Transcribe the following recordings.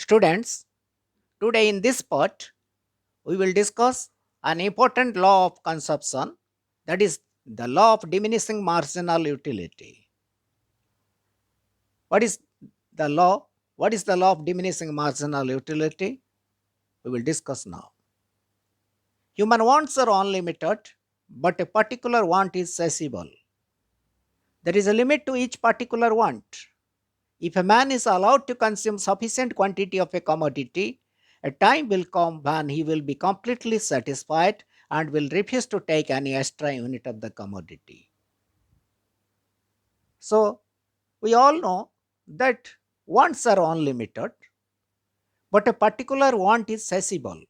Students, today in this part, we will discuss an important law of consumption, that is the law of diminishing marginal utility. What is the law? What is the law of diminishing marginal utility? We will discuss now. Human wants are unlimited, but a particular want is accessible. There is a limit to each particular want. If a man is allowed to consume sufficient quantity of a commodity, a time will come when he will be completely satisfied and will refuse to take any extra unit of the commodity. So, we all know that wants are unlimited, but a particular want is accessible.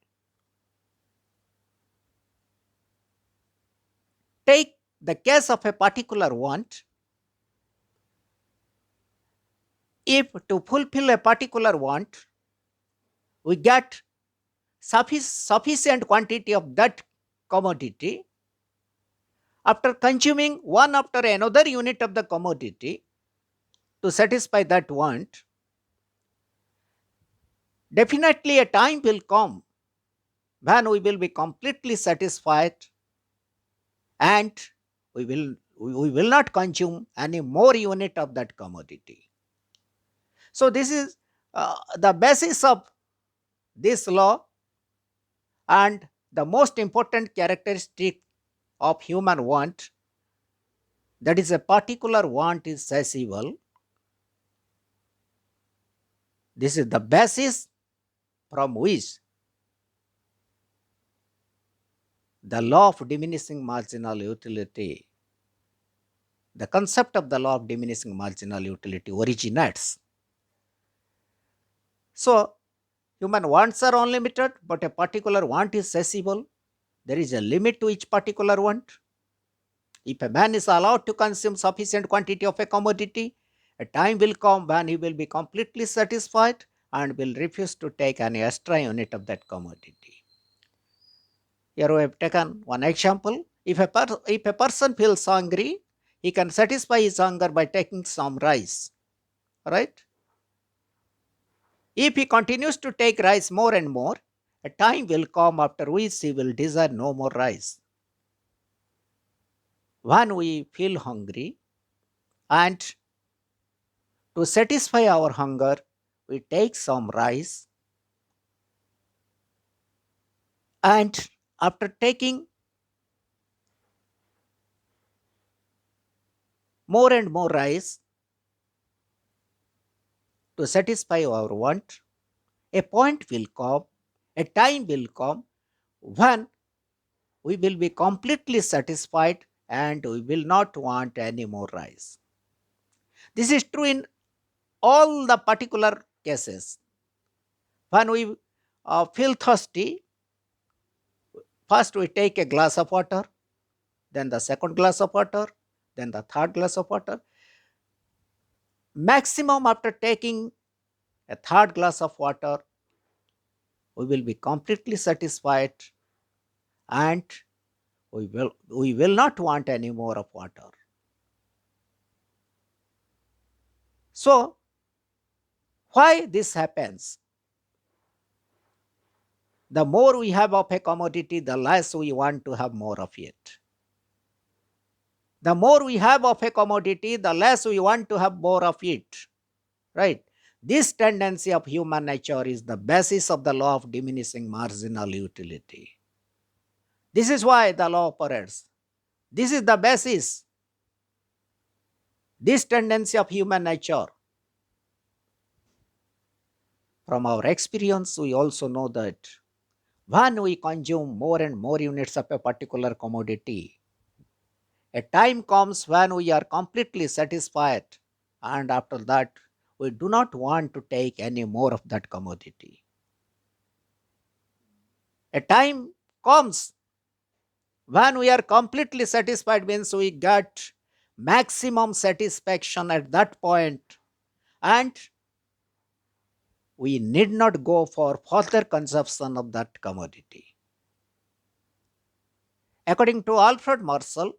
Take the case of a particular want. If to fulfill a particular want, we get sufficient quantity of that commodity, after consuming one after another unit of the commodity to satisfy that want, definitely a time will come when we will be completely satisfied and we will not consume any more unit of that commodity. So this is the basis of this law, and the most important characteristic of human want, that is a particular want is accessible. This is the basis from which the law of diminishing marginal utility, the concept of the law of diminishing marginal utility originates. So, human wants are unlimited, but a particular want is accessible. There is a limit to each particular want. If a man is allowed to consume sufficient quantity of a commodity, a time will come when he will be completely satisfied and will refuse to take any extra unit of that commodity. Here we have taken one example. If a person feels hungry, he can satisfy his hunger by taking some rice. Right? If he continues to take rice more and more, a time will come after which he will desire no more rice. When we feel hungry and to satisfy our hunger, we take some rice, and after taking more and more rice to satisfy our want, a point will come, a time will come when we will be completely satisfied and we will not want any more rice. This is true in all the particular cases. When we feel thirsty, first we take a glass of water, then the second glass of water, then the third glass of water. Maximum after taking a third glass of water, we will be completely satisfied and we will not want any more of water. So, why this happens? The more we have of a commodity, the less we want to have more of it. The more we have of a commodity, the less we want to have more of it. Right? This tendency of human nature is the basis of the law of diminishing marginal utility. This is why the law operates. This is the basis. This tendency of human nature. From our experience, we also know that when we consume more and more units of a particular commodity, a time comes when we are completely satisfied, and after that, we do not want to take any more of that commodity. A time comes when we are completely satisfied, means we get maximum satisfaction at that point, and we need not go for further consumption of that commodity. According to Alfred Marshall,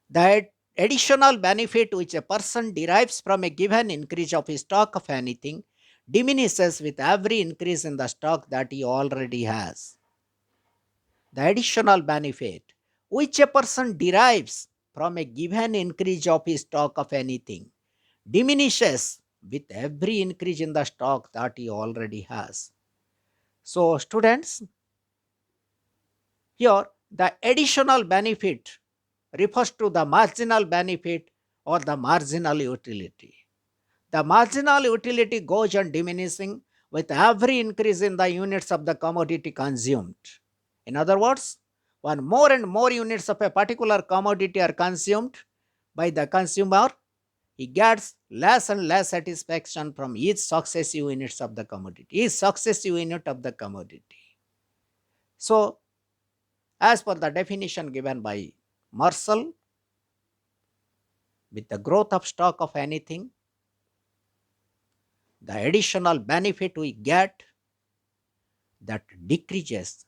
the additional benefit which a person derives from a given increase of stock of anything diminishes with every increase in the stock that he already has. The additional benefit which a person derives from a given increase of his stock of anything diminishes with every increase in the stock that he already has. So, students, here the additional benefit refers to the marginal benefit or the marginal utility. The marginal utility goes on diminishing with every increase in the units of the commodity consumed. In other words, when more and more units of a particular commodity are consumed by the consumer, he gets less and less satisfaction from each successive units of the commodity, each successive unit of the commodity. So, as per the definition given by Marshall, with the growth of stock of anything, the additional benefit we get that decreases,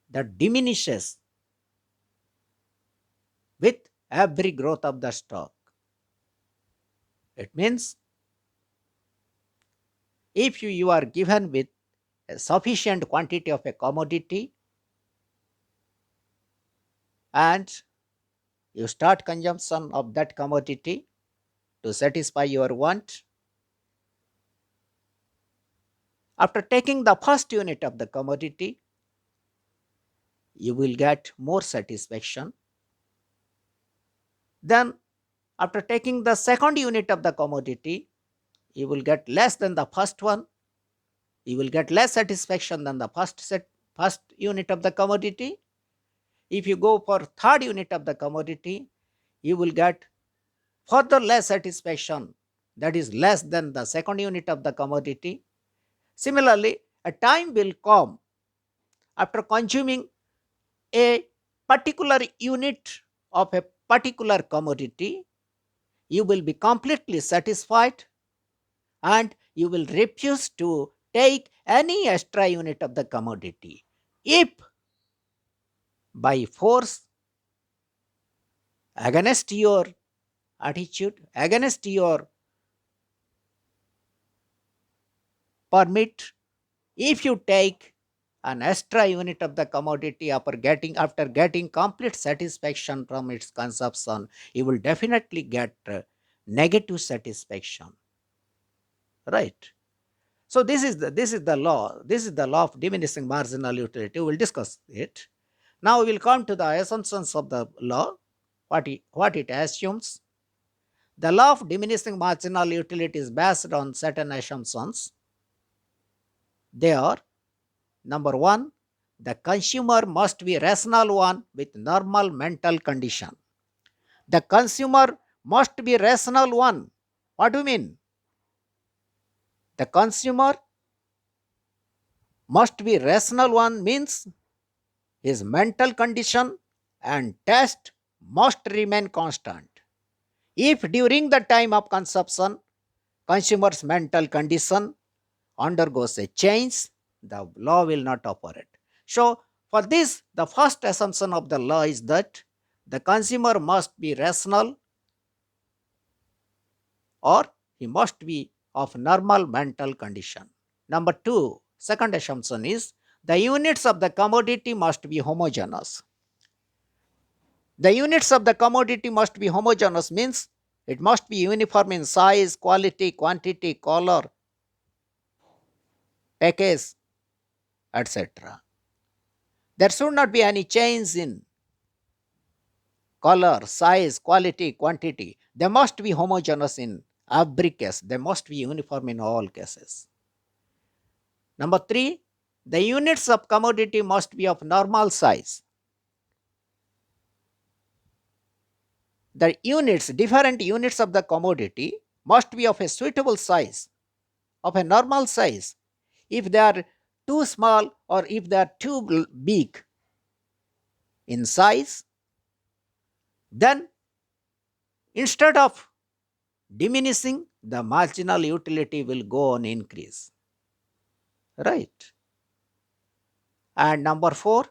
that diminishes with every growth of the stock. It means if you are given with a sufficient quantity of a commodity and you start consumption of that commodity to satisfy your want, after taking the first unit of the commodity, you will get more satisfaction. Then, after taking the second unit of the commodity, you will get less than the first one. You will get less satisfaction than the first unit of the commodity. If you go for third unit of the commodity, you will get further less satisfaction, that is less than the second unit of the commodity. Similarly, a time will come after consuming a particular unit of a particular commodity, you will be completely satisfied and you will refuse to take any extra unit of the commodity. If by force, against your attitude, against your permit, if you take an extra unit of the commodity after getting complete satisfaction from its consumption, you will definitely get negative satisfaction, right? So this is the law of diminishing marginal utility. We will discuss it. Now we will come to the assumptions of the law, what it assumes. The law of diminishing marginal utility is based on certain assumptions. They are: number one, the consumer must be rational one with normal mental condition. The consumer must be rational one. What do you mean? The consumer must be rational one means his mental condition and taste must remain constant. If during the time of consumption, consumer's mental condition undergoes a change, the law will not operate. So, for this, the first assumption of the law is that the consumer must be rational or he must be of normal mental condition. Number two, second assumption is the units of the commodity must be homogeneous. The units of the commodity must be homogeneous means it must be uniform in size, quality, quantity, color, package, etc. There should not be any change in color, size, quality, quantity. They must be homogeneous in every case. They must be uniform in all cases. Number three, the units of commodity must be of normal size. The different units of the commodity must be of a suitable size, of a normal size. If they are too small or if they are too big in size, then instead of diminishing, the marginal utility will go on increase. Right. And number four,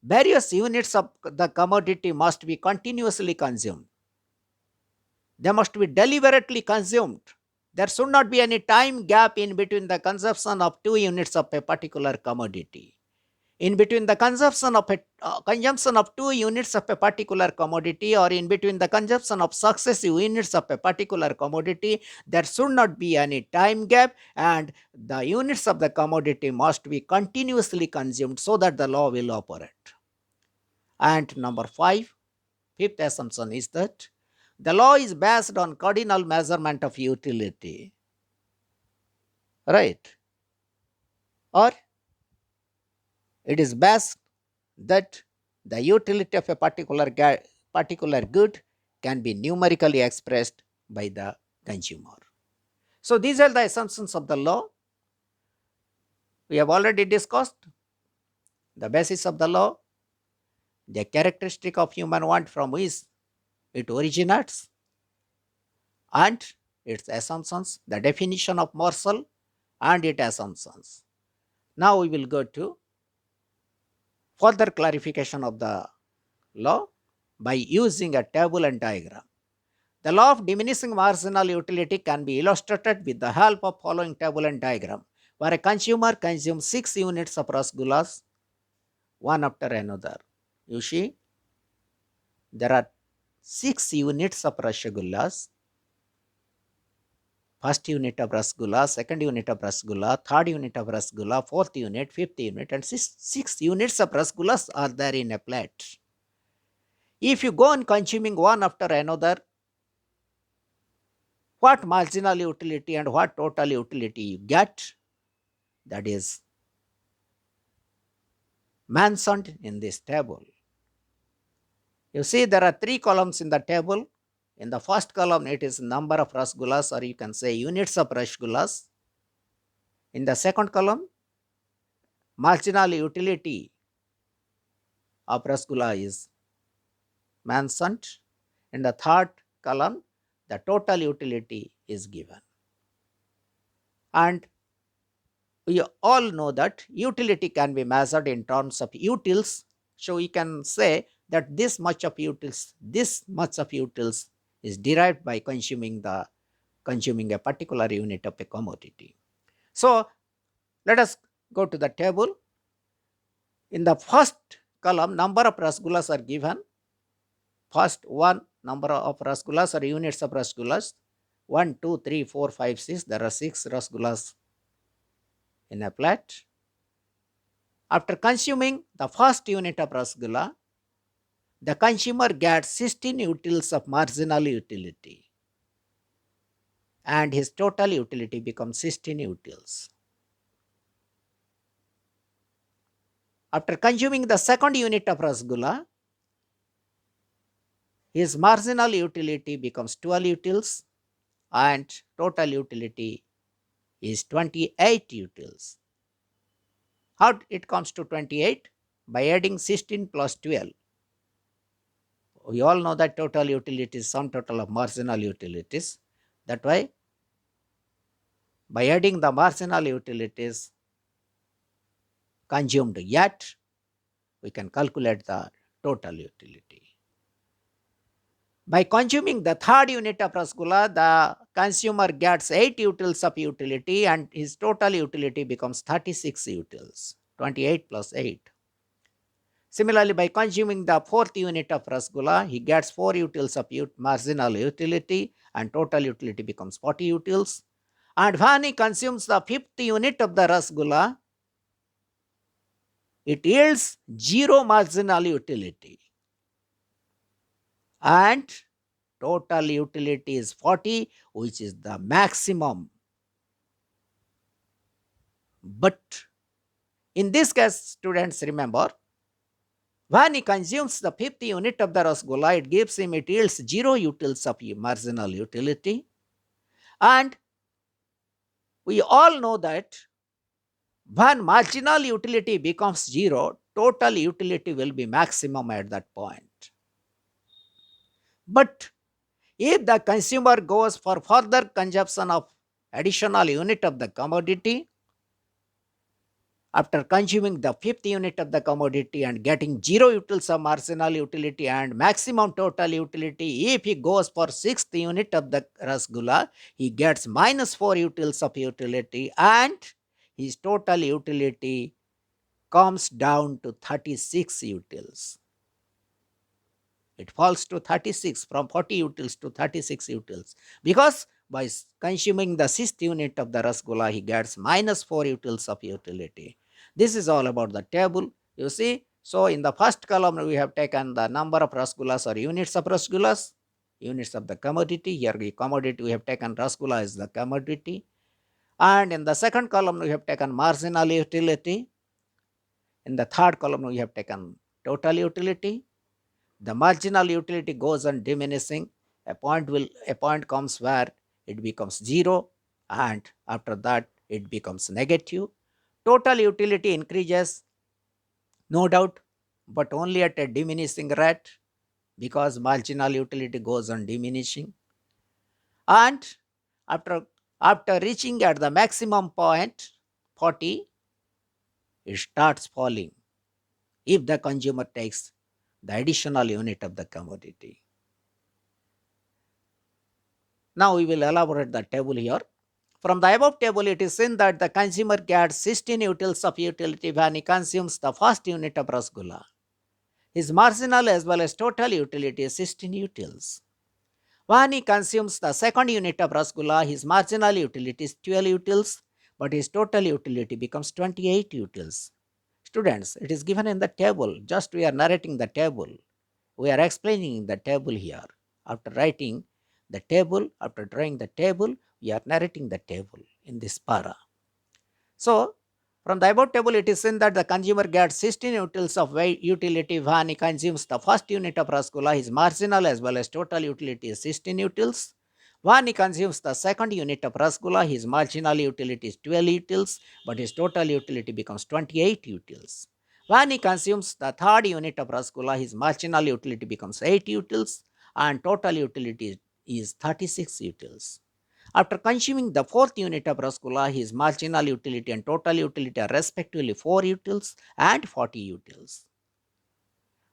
various units of the commodity must be continuously consumed. They must be deliberately consumed. There should not be any time gap in between the consumption of 2 units of a particular commodity. In between the consumption of 2 units of a particular commodity, or in between the consumption of successive units of a particular commodity, there should not be any time gap, and the units of the commodity must be continuously consumed so that the law will operate. And number 5, fifth assumption is that the law is based on cardinal measurement of utility, right? Or it is based that the utility of a particular good can be numerically expressed by the consumer. So these are the assumptions of the law. We have already discussed the basis of the law, the characteristic of human want from which it originates, and its assumptions, the definition of morsel and its assumptions. Now we will go to further clarification of the law by using a table and diagram. The law of diminishing marginal utility can be illustrated with the help of following table and diagram, where a consumer consumes 6 units of rasgullas, one after another. You see, there are 6 units of rasgullas. First unit of rasgulla, second unit of rasgulla, third unit of rasgulla, fourth unit, fifth unit, and six units of rasgullas are there in a plate. If you go on consuming one after another, what marginal utility and what total utility you get, that is mentioned in this table. You see, there are 3 columns in the table. In the first column, it is number of rasgullas, or you can say units of rasgullas. In the second column, marginal utility of rasgulla is mentioned. In the third column, the total utility is given. And we all know that utility can be measured in terms of utils. So we can say that this much of utils is derived by consuming a particular unit of a commodity. So let us go to the table. In the first column, number of rasgullas are given. First one, number of rasgullas or units of rasgullas. 1, 2, 3, 4, 5, 6. There are 6 rasgullas in a plate. After consuming the first unit of rasgulla, the consumer gets 16 utils of marginal utility, and his total utility becomes 16 utils. After consuming the second unit of rasgulla, his marginal utility becomes 12 utils, and total utility is 28 utils. How it comes to 28? By adding 16 plus 12. We all know that total utility is sum total of marginal utilities. That way, by adding the marginal utilities consumed yet, we can calculate the total utility. By consuming the third unit of rasgulla, the consumer gets 8 utils of utility, and his total utility becomes 36 utils, 28 plus 8. Similarly, by consuming the fourth unit of rasgulla, he gets 4 utils of marginal utility, and total utility becomes 40 utils. And when he consumes the fifth unit of the rasgulla, it yields 0 marginal utility, and total utility is 40, which is the maximum. But in this case, students, remember, when he consumes the fifth unit of the rasgulla, it yields 0 utils of marginal utility. And we all know that when marginal utility becomes 0, total utility will be maximum at that point. But if the consumer goes for further consumption of additional unit of the commodity, After consuming the fifth unit of the commodity and getting 0 utils of marginal utility and maximum total utility, if he goes for sixth unit of the rasgulla, he gets minus 4 utils of utility and his total utility comes down to 36 utils. It falls to 36 from 40 utils to 36 utils because by consuming the sixth unit of the rasgulla, he gets minus 4 utils of utility. This is all about the table. You see, so in the first column, we have taken the number of rasgullas or units of rasgullas, units of the commodity. Here, the commodity we have taken rasgulla is the commodity. And in the second column, we have taken marginal utility. In the third column, we have taken total utility. The marginal utility goes on diminishing. A point comes where it becomes 0, and after that it becomes negative. Total utility increases, no doubt, but only at a diminishing rate because marginal utility goes on diminishing. And after after reaching at the maximum point 40, it starts falling if the consumer takes the additional unit of the commodity. Now we will elaborate the table here. From the above table, it is seen that the consumer gets 16 utils of utility when he consumes the first unit of rasgulla. His marginal as well as total utility is 16 utils. When he consumes the second unit of rasgulla, his marginal utility is 12 utils, but his total utility becomes 28 utils. Students, it is given in the table. Just we are narrating the table. We are explaining the table here. After writing the table, after drawing the table, we are narrating the table in this para. So, from the above table, it is seen that the consumer gets 16 utils of utility when he consumes the first unit of rasgulla. His marginal as well as total utility is 16 utils. When he consumes the second unit of rasgulla, his marginal utility is 12 utils, but his total utility becomes 28 utils. When he consumes the third unit of rasgulla, his marginal utility becomes 8 utils and total utility is 36 utils. After consuming the fourth unit of rasgulla, his marginal utility and total utility are respectively 4 utils and 40 utils.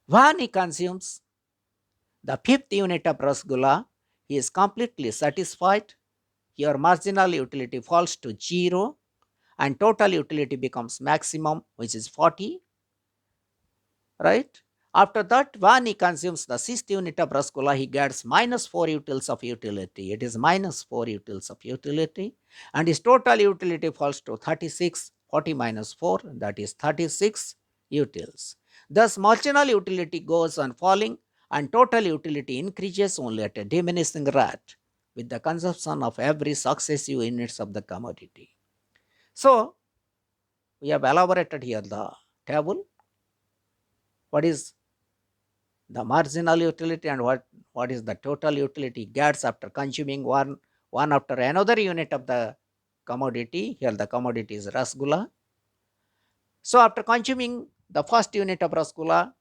When he consumes the fifth unit of rasgulla, he is completely satisfied. Your marginal utility falls to 0 and total utility becomes maximum, which is 40, right? After that, when he consumes the sixth unit of rasgulla, he gets minus 4 utils of utility. It is minus 4 utils of utility. And his total utility falls to 36, 40 minus 4, that is 36 utils. Thus, marginal utility goes on falling and total utility increases only at a diminishing rate with the consumption of every successive units of the commodity. So, we have elaborated here the table. What is the marginal utility and what is the total utility gets after consuming one after another unit of the commodity. Here the commodity is rasgulla. So after consuming the first unit of rasgulla,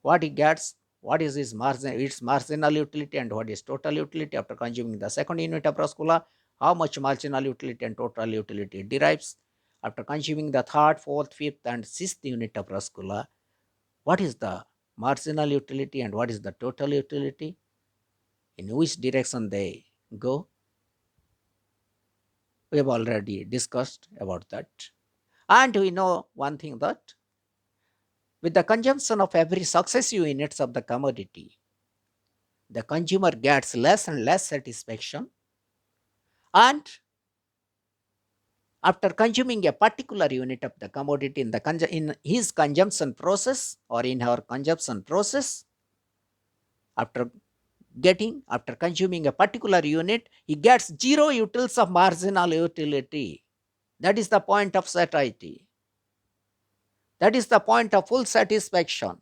what he gets, what is its marginal utility and what is total utility. After consuming the second unit of rasgulla, how much marginal utility and total utility it derives. After consuming the third, fourth, fifth and sixth unit of rasgulla, what is the marginal utility and what is the total utility, in which direction they go. We have already discussed about that. And we know one thing, that with the consumption of every successive units of the commodity, the consumer gets less and less satisfaction, and after consuming a particular unit of the commodity in his consumption process or in her consumption process, after consuming a particular unit, he gets 0 utils of marginal utility. That is the point of satiety. That is the point of full satisfaction.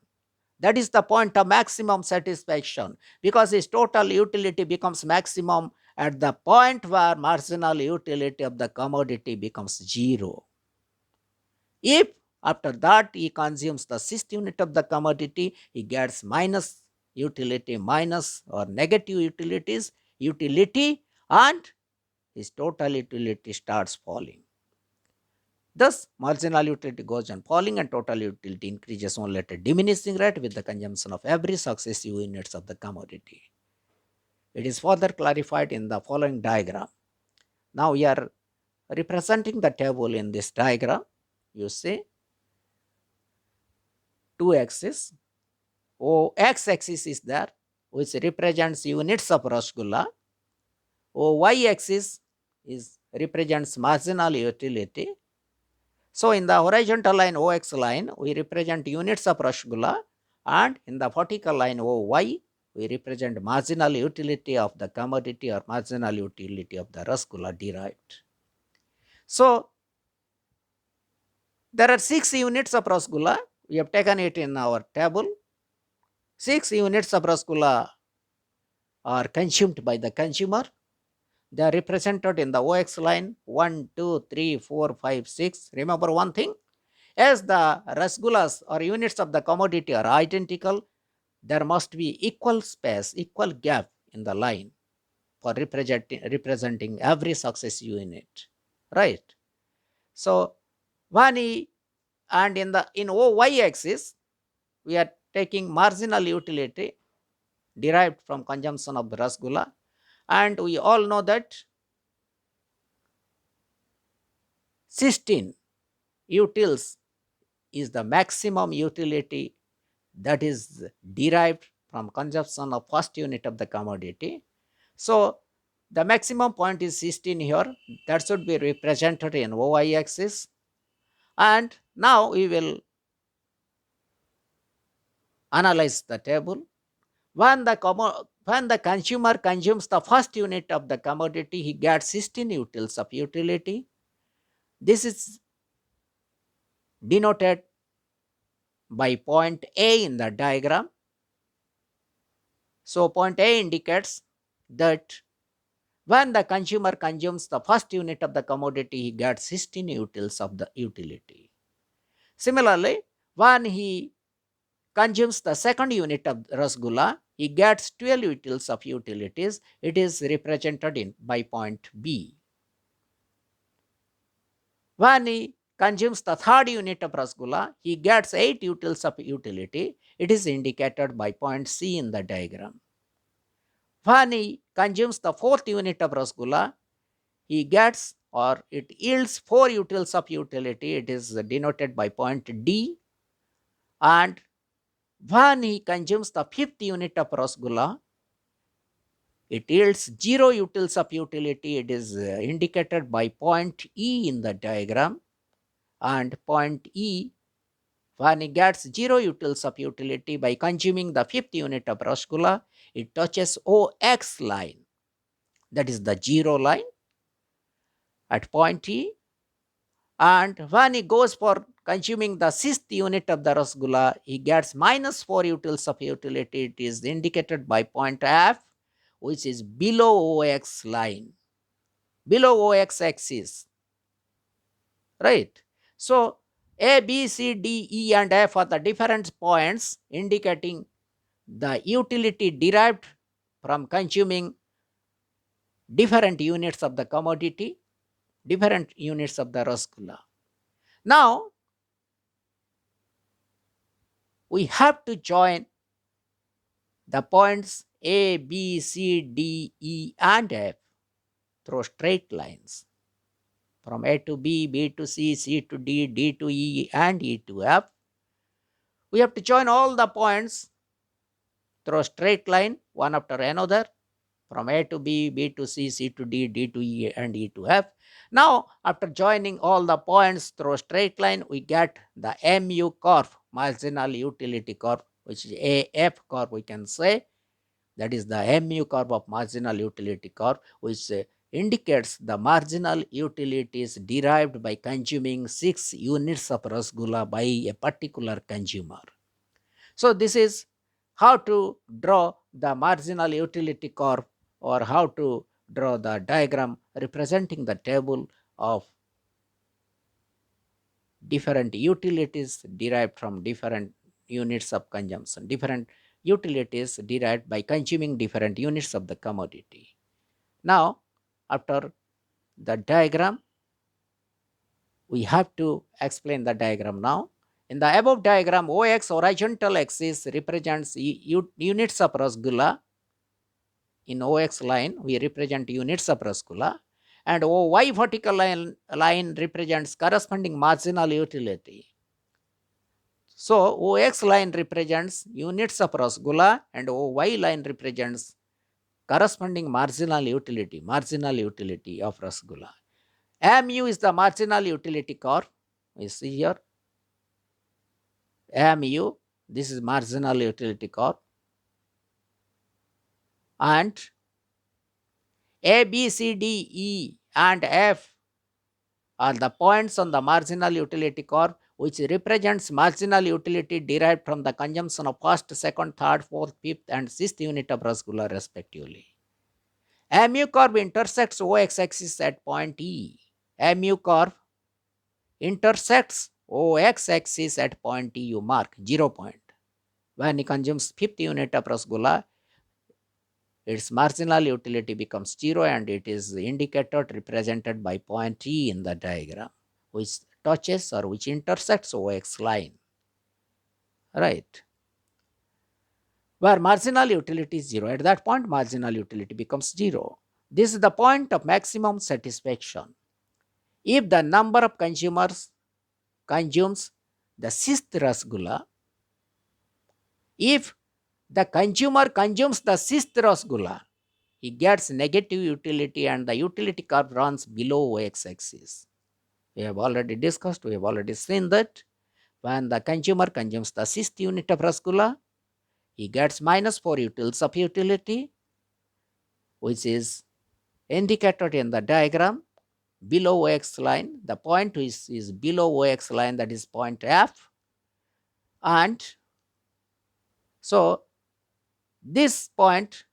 That is the point of maximum satisfaction, because his total utility becomes maximum at the point where marginal utility of the commodity becomes 0. If after that he consumes the sixth unit of the commodity, he gets minus utility, minus or negative utility, and his total utility starts falling. Thus, marginal utility goes on falling and total utility increases only at a diminishing rate with the consumption of every successive units of the commodity. It is further clarified in the following diagram. Now we are representing the table in this diagram. You see two axes. X-axis is there, which represents units of Rasgulla. Y-axis is represents marginal utility. So in the horizontal line OX line, we represent units of Rasgulla, and in the vertical line OY, we represent marginal utility of the commodity or marginal utility of the Rasgulla derived. So there are 6 units of Rasgulla. We have taken it in our table. 6 units of Rasgulla are consumed by the consumer. They are represented in the OX line 1, 2, 3, 4, 5, 6. Remember one thing, as the rasgullas or units of the commodity are identical, there must be equal space, equal gap in the line for representing every successive unit, right? So one E, and in OY axis, we are taking marginal utility derived from consumption of the rasgulla, and we all know that 16 utils is the maximum utility that is derived from consumption of first unit of the commodity. So the maximum point is 16 here. That should be represented in OY axis. And now we will analyze the table. When the consumer consumes the first unit of the commodity, he gets 16 utils of utility. This is denoted by point A in the diagram. So point A indicates that when the consumer consumes the first unit of the commodity, he gets 16 utils of the utility. Similarly, when he consumes the second unit of rasgulla, he gets 12 utils of utilities. It is represented by point B. When he consumes the third unit of rasgulla, he gets 8 utils of utility. It is indicated by point C in the diagram. When he consumes the fourth unit of rasgulla, he gets, or it yields 4 utils of utility. It is denoted by point D. And when he consumes the fifth unit of rasgulla, it yields 0 utils of utility. It is indicated by point E in the diagram. And point E, when he gets 0 utils of utility by consuming the fifth unit of rasgulla, it touches OX line. That is the 0 line at point E. And when he goes for consuming the sixth unit of the rasgulla, he gets minus 4 utils of utility. It is indicated by point F, which is below OX line, below OX axis, right? So A, B, C, D, E, and F are the different points indicating the utility derived from consuming different units of the commodity, different units of the rasgulla. Now, we have to join the points A, B, C, D, E, and F through straight lines. From A to B, B to C, C to D, D to E, and E to F. We have to join all the points through a straight line, one after another, from A to B, B to C, C to D, D to E, and E to F. Now, after joining all the points through a straight line, we get the MU curve, marginal utility curve, which is AF curve, we can say. That is the MU curve of marginal utility curve, which indicates the marginal utilities derived by consuming 6 units of rasgulla by a particular consumer. So this is how to draw the marginal utility curve, or how to draw the diagram representing the table of different utilities derived from different units of consumption, different utilities derived by consuming different units of the commodity. Now, after the diagram, We have to explain the diagram now. In the above diagram, OX horizontal axis represents units of Rasgulla. In OX line, we represent units of Rasgulla, and OY vertical line represents corresponding marginal utility. So, OX line represents units of Rasgulla and OY line represents corresponding marginal utility of Rasgulla. MU is the marginal utility curve. You see here, MU, this is marginal utility curve, and A, B, C, D, E and F are the points on the marginal utility curve which represents marginal utility derived from the consumption of first, second, third, fourth, fifth and sixth unit of Rasgulla respectively. MU curve intersects OX axis at point E. MU curve intersects OX axis at point E, you mark 0 point. When he consumes fifth unit of Rasgulla, its marginal utility becomes 0 and it is indicated represented by point E in the diagram, which touches or which intersects OX line, right? Where marginal utility is 0, at that point marginal utility becomes 0. This is the point of maximum satisfaction. If the number of consumers consumes the sixth Rasgulla, if the consumer consumes the sixth Rasgulla, he gets negative utility and the utility curve runs below OX axis. We have already discussed, we have already seen that when the consumer consumes the sixth unit of Rasgulla, he gets minus 4 utils of utility, which is indicated in the diagram below OX line. The point is below OX line, that is point F. And so this point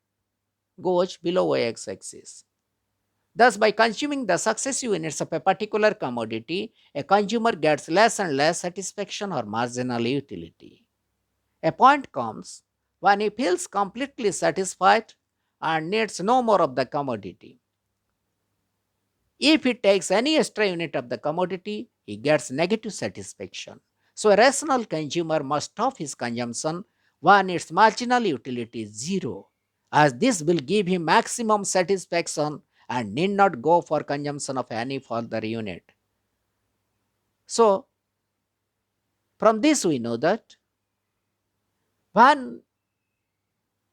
goes below OX axis. Thus, by consuming the successive units of a particular commodity, a consumer gets less and less satisfaction or marginal utility. A point comes when he feels completely satisfied and needs no more of the commodity. If he takes any extra unit of the commodity, he gets negative satisfaction. So, a rational consumer must stop his consumption when its marginal utility is 0, as this will give him maximum satisfaction and need not go for consumption of any further unit. So, from this we know that when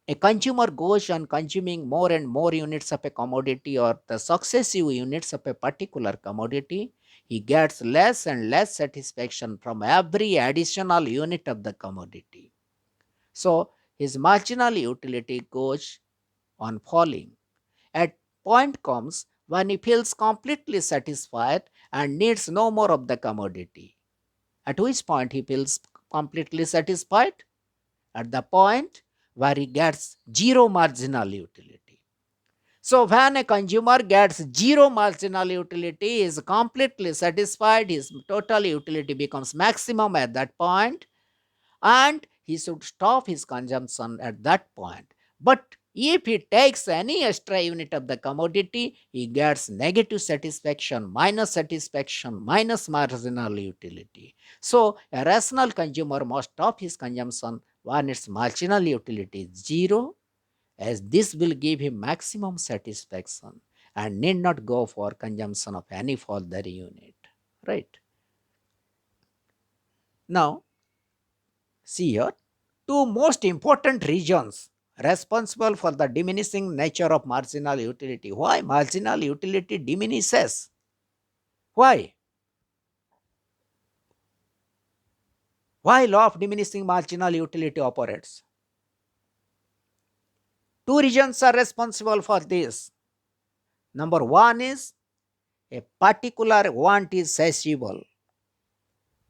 a consumer goes on consuming more and more units of a commodity or the successive units of a particular commodity, he gets less and less satisfaction from every additional unit of the commodity. So, his marginal utility goes on falling. A point comes when he feels completely satisfied and needs no more of the commodity. At which point he feels completely satisfied? At the point where he gets 0 marginal utility. So, when a consumer gets 0 marginal utility, he is completely satisfied, his total utility becomes maximum at that point, and he should stop his consumption at that point. But if he takes any extra unit of the commodity, he gets negative satisfaction, minus marginal utility. So, a rational consumer must stop his consumption when its marginal utility is 0, as this will give him maximum satisfaction and need not go for consumption of any further unit, right? Now, see here, two most important regions responsible for the diminishing nature of marginal utility. Why marginal utility diminishes? Why? Why law of diminishing marginal utility operates? Two regions are responsible for this. Number one is a particular want is satiable.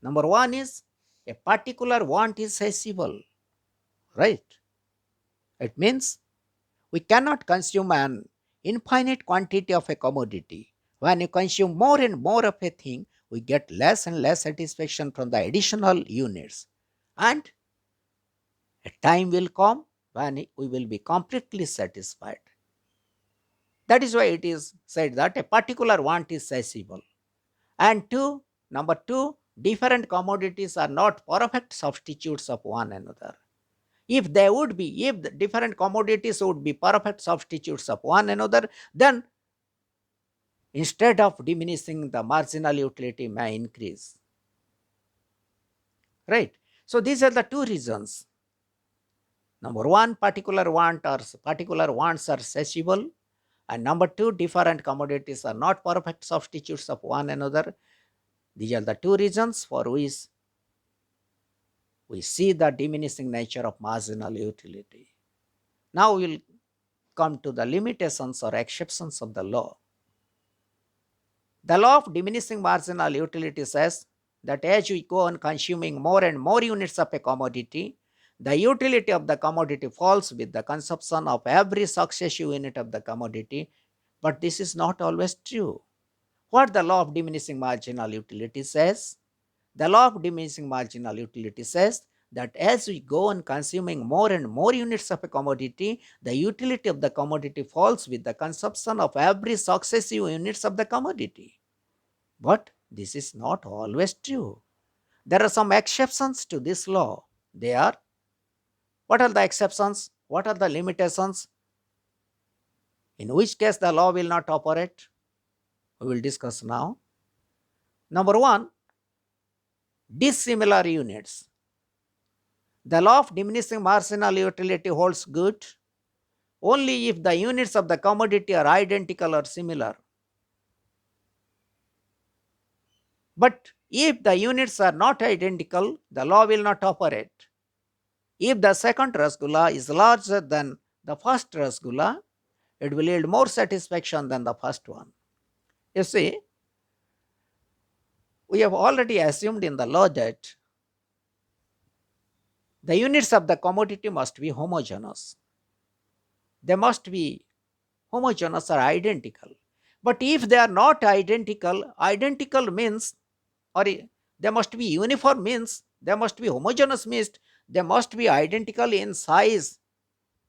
Number one is a particular want is satiable, right? It means we cannot consume an infinite quantity of a commodity. When you consume more and more of a thing, we get less and less satisfaction from the additional units. And a time will come when we will be completely satisfied. That is why it is said that a particular want is satiable. And two, Number two, different commodities are not perfect substitutes of one another. If they would be, if the different commodities would be perfect substitutes of one another, then instead of diminishing, the marginal utility may increase. Right? So these are the two reasons. Number one, particular wants are satiable, and number two, different commodities are not perfect substitutes of one another. These are the two reasons for which we see the diminishing nature of marginal utility. Now we will come to the limitations or exceptions of the law. The law of diminishing marginal utility says that as we go on consuming more and more units of a commodity, the utility of the commodity falls with the consumption of every successive unit of the commodity. But this is not always true. What the law of diminishing marginal utility says? The law of diminishing marginal utility says that as we go on consuming more and more units of a commodity, the utility of the commodity falls with the consumption of every successive units of the commodity. But this is not always true. There are some exceptions to this law. They are, what are the exceptions? What are the limitations? In which case the law will not operate? We will discuss now. Number one, dissimilar units. The law of diminishing marginal utility holds good only if the units of the commodity are identical or similar. But if the units are not identical, the law will not operate. If the second rasgulla is larger than the first rasgulla, it will yield more satisfaction than the first one. You see, we have already assumed in the law that the units of the commodity must be homogeneous. They must be homogeneous or identical. But if they are not identical, identical means, or they must be uniform means, they must be homogeneous means, they must be identical in size,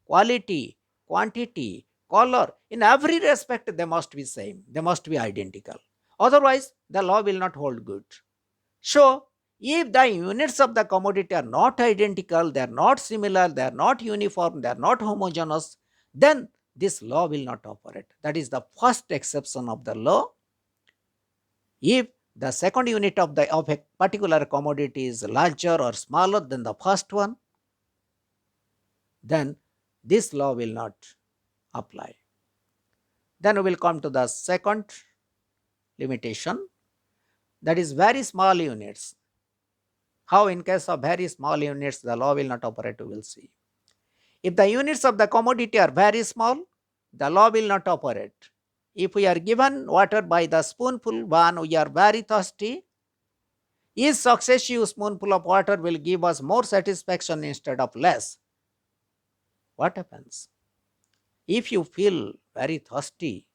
quality, quantity, color. In every respect, they must be same. They must be identical. Otherwise, the law will not hold good. So, if the units of the commodity are not identical, they are not similar, they are not uniform, they are not homogeneous, then this law will not operate. That is the first exception of the law. If the second unit of a particular commodity is larger or smaller than the first one, then this law will not apply. Then we will come to the second limitation, that is very small units. How in case of very small units the law will not operate, we will see. If the units of the commodity are very small, the law will not operate. If we are given water by the spoonful when we are very thirsty, each successive spoonful of water will give us more satisfaction instead of less. What happens? If you feel very thirsty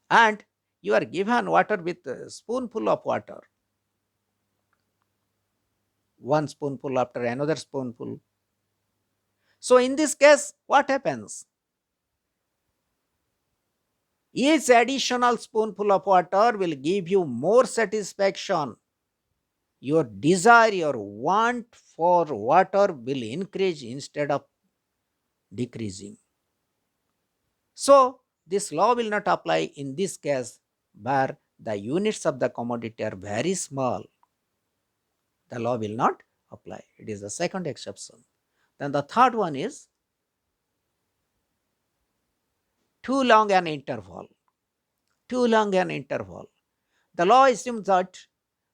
and you are given water with a spoonful of water, one spoonful after another spoonful. So in this case, what happens? Each additional spoonful of water will give you more satisfaction. Your desire, your want for water will increase instead of decreasing. So this law will not apply in this case where the units of the commodity are very small. The law will not apply. It is the second exception. Then the third one is too long an interval. Too long an interval. The law assumes that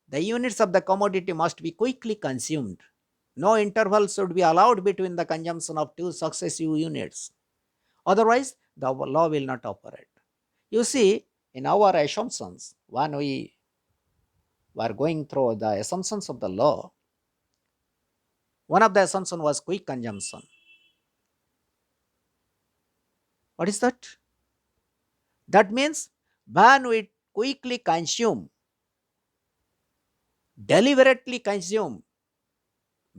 the units of the commodity must be quickly consumed. No interval should be allowed between the consumption of two successive units. Otherwise, the law will not operate. You see, in our assumptions, when we were going through the assumptions of the law, one of the assumptions was quick consumption. What is that? That means when we quickly consume, deliberately consume,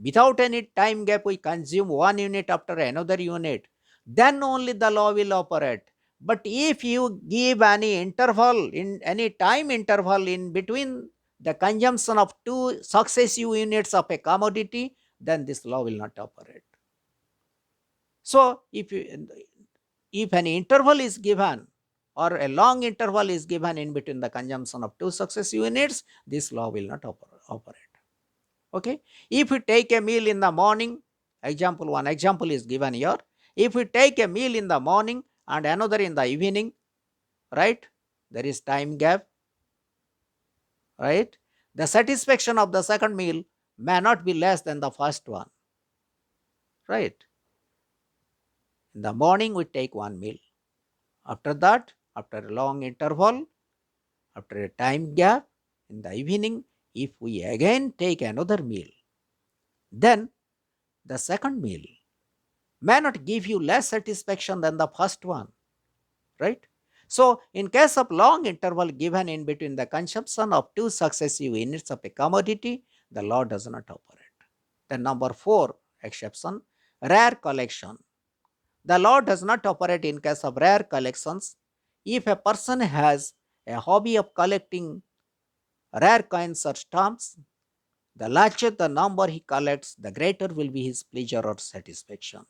without any time gap, we consume one unit after another unit, then only the law will operate. But if you give any interval, in any time interval in between the consumption of 2 successive units of a commodity, then this law will not operate. So, if an interval is given or a long interval is given in between the consumption of 2 successive units, this law will not operate. Okay. If we take a meal in the morning, one example is given here. If we take a meal in the morning and another in the evening, right, there is time gap, right? The satisfaction of the second meal may not be less than the first one, right? In the morning, we take one meal. After that, after a long interval, after a time gap, in the evening, if we again take another meal, then the second meal may not give you less satisfaction than the first one, right? So, in case of long interval given in between the consumption of 2 successive units of a commodity, the law does not operate. Then number 4 exception, rare collection. The law does not operate in case of rare collections. If a person has a hobby of collecting rare coins or stamps, the larger the number he collects, the greater will be his pleasure or satisfaction.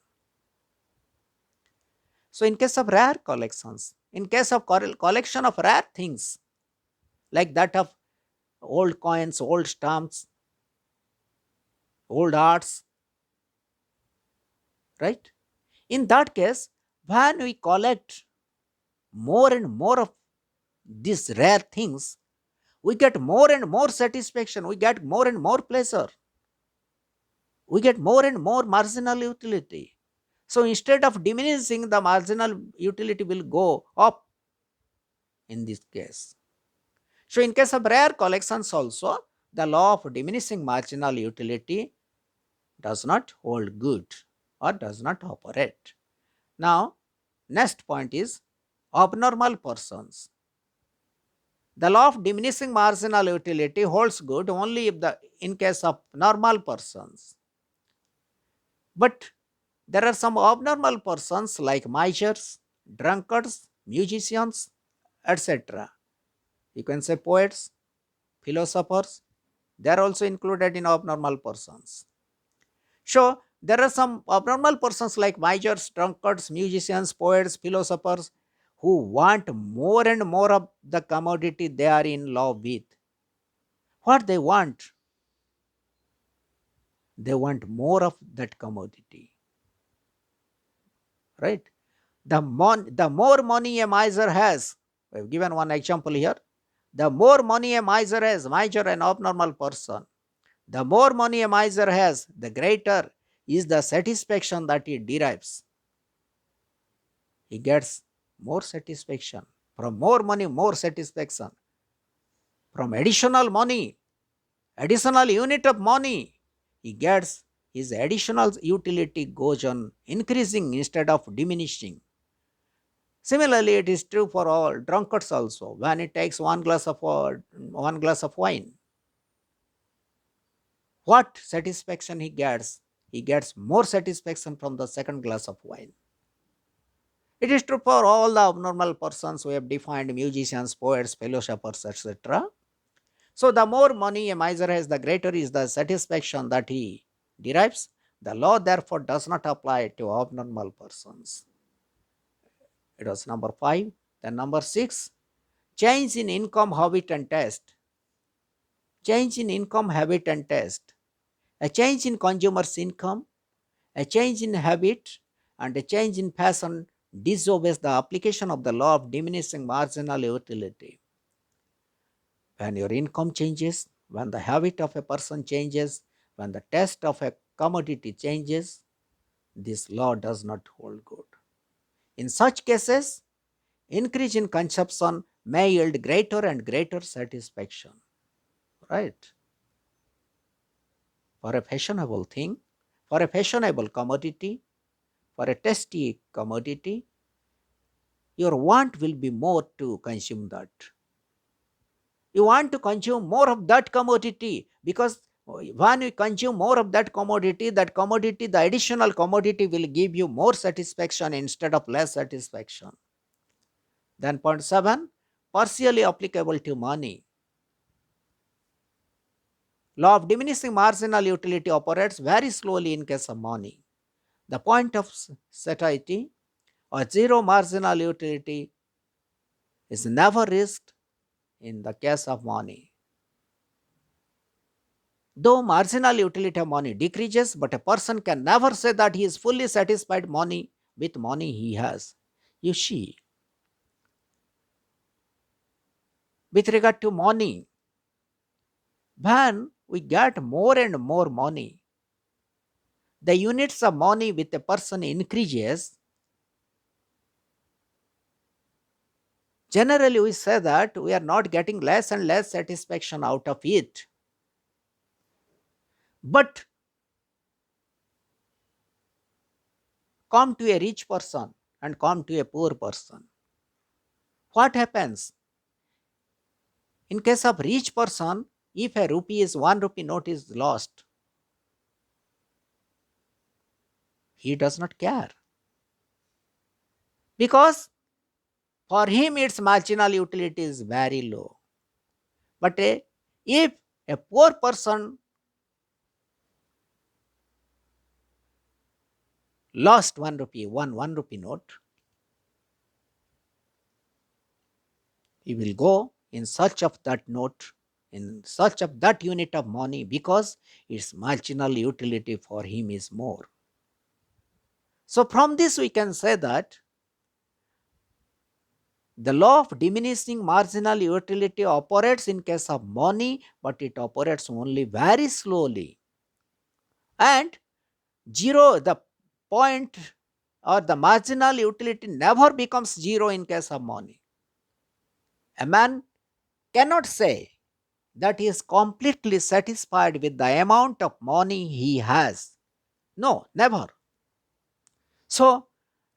So, in case of rare collections, in case of collection of rare things like that of old coins, old stamps, old arts, right? In that case, when we collect more and more of these rare things, we get more and more satisfaction, we get more and more pleasure, we get more and more marginal utility. So instead of diminishing, the marginal utility will go up in this case. So in case of rare collections also, the law of diminishing marginal utility does not hold good or does not operate. Now, next point is abnormal persons. The law of diminishing marginal utility holds good only if in case of normal persons. But there are some abnormal persons like misers, drunkards, musicians, etc. You can say poets, philosophers, they are also included in abnormal persons. So, there are some abnormal persons like misers, drunkards, musicians, poets, philosophers who want more and more of the commodity they are in love with. What they want? They want more of that commodity, right? The more money a miser has, we have given one example here. The more money a miser has, miser an abnormal person, the more money a miser has, the greater is the satisfaction that he derives. He gets more satisfaction. From more money, more satisfaction. From additional money, additional unit of money, he gets his additional utility goes on increasing instead of diminishing. Similarly, it is true for all drunkards also. When he takes one glass of wine, what satisfaction he gets? He gets more satisfaction from the second glass of wine. It is true for all the abnormal persons we have defined, musicians, poets, philosophers, etc. So, the more money a miser has, the greater is the satisfaction that he derives. The law, therefore, does not apply to abnormal persons. It was number 5. Then, number 6, change in income, habit, and taste. Change in income, habit, and taste. A change in consumer's income, a change in habit, and a change in fashion disobeys the application of the law of diminishing marginal utility. When your income changes, when the habit of a person changes, when the taste of a commodity changes, this law does not hold good. In such cases, increase in consumption may yield greater and greater satisfaction, right? For a fashionable thing, for a fashionable commodity, for a tasty commodity, your want will be more to consume that. You want to consume more of that commodity because when you consume more of that commodity, the additional commodity will give you more satisfaction instead of less satisfaction. Then point 7, partially applicable to money. Law of diminishing marginal utility operates very slowly in case of money. The point of satiety or zero marginal utility is never reached in the case of money. Though marginal utility of money decreases, but a person can never say that he is fully satisfied money with money he has. You see, with regard to money, when we get more and more money, the units of money with a person increases. Generally, we say that we are not getting less and less satisfaction out of it. But come to a rich person and come to a poor person. What happens? In case of rich person, if a rupee is 1 rupee note is lost, he does not care because for him its marginal utility is very low. But if a poor person lost 1 rupee, one rupee note, he will go in search of that note, in search of that unit of money because its marginal utility for him is more. So, from this, we can say that the law of diminishing marginal utility operates in case of money, but it operates only very slowly. And zero, the point or the marginal utility never becomes zero in case of money. A man cannot say that he is completely satisfied with the amount of money he has. No, never. So,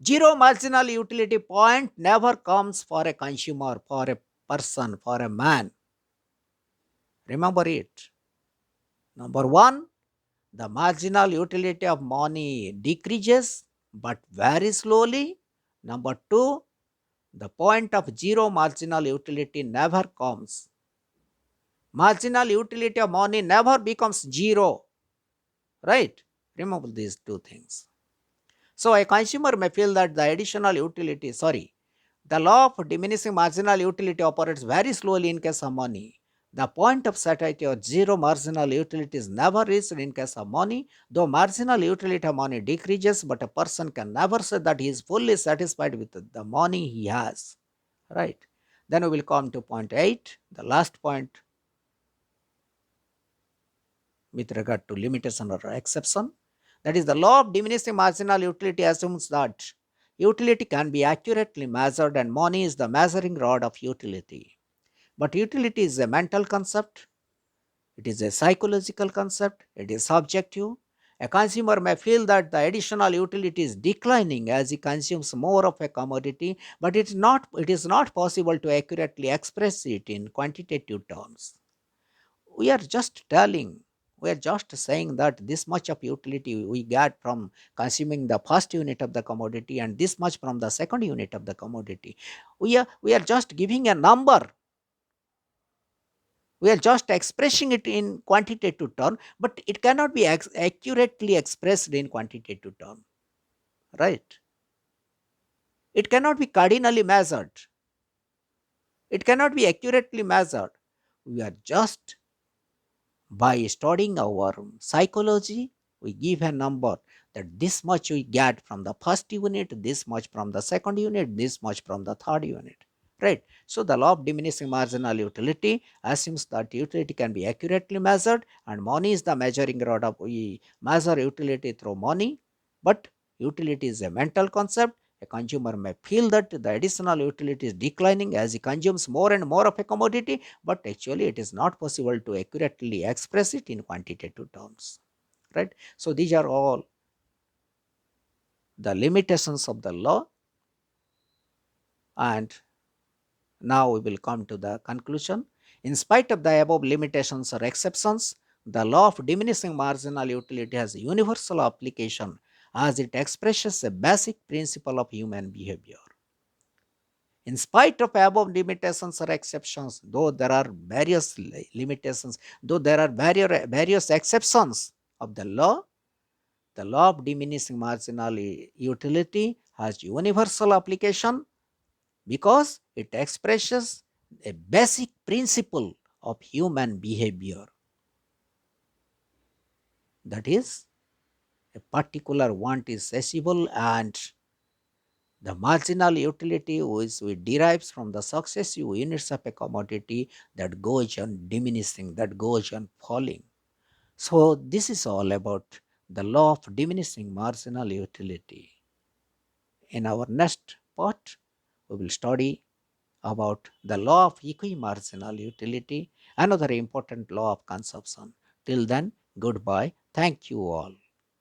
zero marginal utility point never comes for a consumer, for a person, for a man. Remember it. Number one, the marginal utility of money decreases but very slowly. Number two, the point of zero marginal utility never comes. Marginal utility of money never becomes zero, right? Remember these two things. So a consumer may feel that the additional utility, the law of diminishing marginal utility operates very slowly in case of money. The point of satiety or zero marginal utility is never reached in case of money, though marginal utility of money decreases, but a person can never say that he is fully satisfied with the money he has. Right. Then we will come to point 8, the last point with regard to limitation or exception. That is, the law of diminishing marginal utility assumes that utility can be accurately measured and money is the measuring rod of utility. But utility is a mental concept, it is a psychological concept, it is subjective. A consumer may feel that the additional utility is declining as he consumes more of a commodity, but it is not possible to accurately express it in quantitative terms. We are just telling, we are just saying that this much of utility we get from consuming the first unit of the commodity and this much from the second unit of the commodity. We are just giving a number, we are just expressing it in quantitative term, but it cannot be accurately expressed in quantitative term, right? It cannot be cardinally measured, it cannot be accurately measured. We are just, by studying our psychology, we give a number that this much we get from the first unit, this much from the second unit, this much from the third unit. Right. So the law of diminishing marginal utility assumes that utility can be accurately measured, and money is the measuring rod of we measure utility through money. But utility is a mental concept. A consumer may feel that the additional utility is declining as he consumes more and more of a commodity, but actually it is not possible to accurately express it in quantitative terms, right? So these are all the limitations of the law, and now we will come to the conclusion. In spite of the above limitations or exceptions, the law of diminishing marginal utility has universal application as it expresses a basic principle of human behavior. In spite of above limitations or exceptions, though there are various limitations, though there are various exceptions of the law of diminishing marginal utility has universal application because it expresses a basic principle of human behavior. That is, a particular want is accessible and the marginal utility which we derives from the successive units of a commodity that goes on diminishing, that goes on falling. So this is all about the law of diminishing marginal utility. In our next part, we will study about the law of equimarginal utility, another important law of consumption. Till then, goodbye. Thank you all.